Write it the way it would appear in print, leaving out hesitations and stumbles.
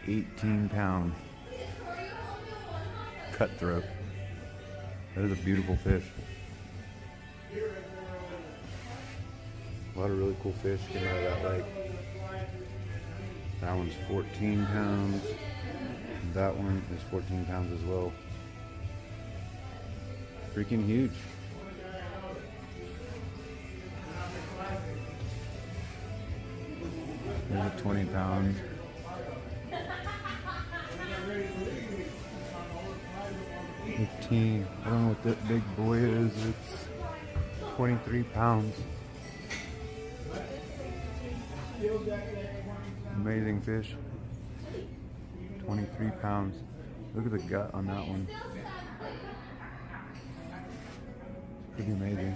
18-pound cutthroat. That is a beautiful fish. A lot of really cool fish getting out of that lake. That one's 14 pounds. That one is 14 pounds as well. Freaking huge. There's a 20 pound. $15. I don't know what that big boy is. It's 23 pounds. Amazing fish. 23 pounds. Look at the gut on that one. Pretty amazing.